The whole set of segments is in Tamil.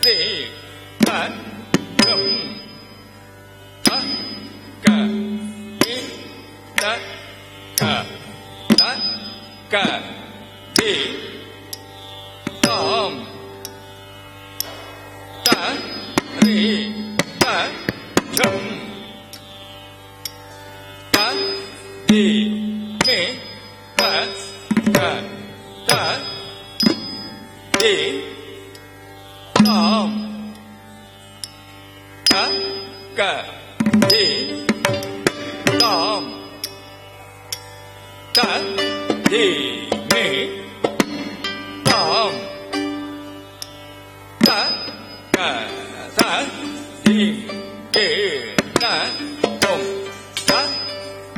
தி த கம் த க இ த க த க தி தாம் த ரி த ஜம் த தி மி த க த தி தாம் த க தி தாம் த தி மி தாம் த க த தி கே த தொம் த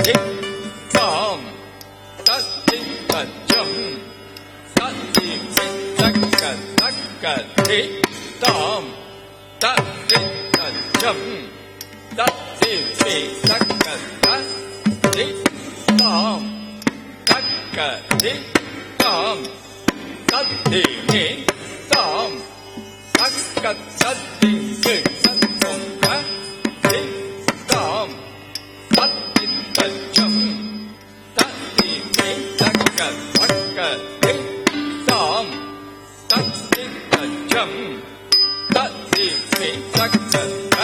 தி தாம் த தி த ஜம் த தி சி த க த க தி தாம் த தி த ஜம் த தி சி த க த தி தாம் த க தி தாம் த தி மி தாம் த க த தி கே த தொம் த தி தாம் த தி த ஜம் த தி மி த க த க தி தாம் த தி த ஜம் த தி மி த க த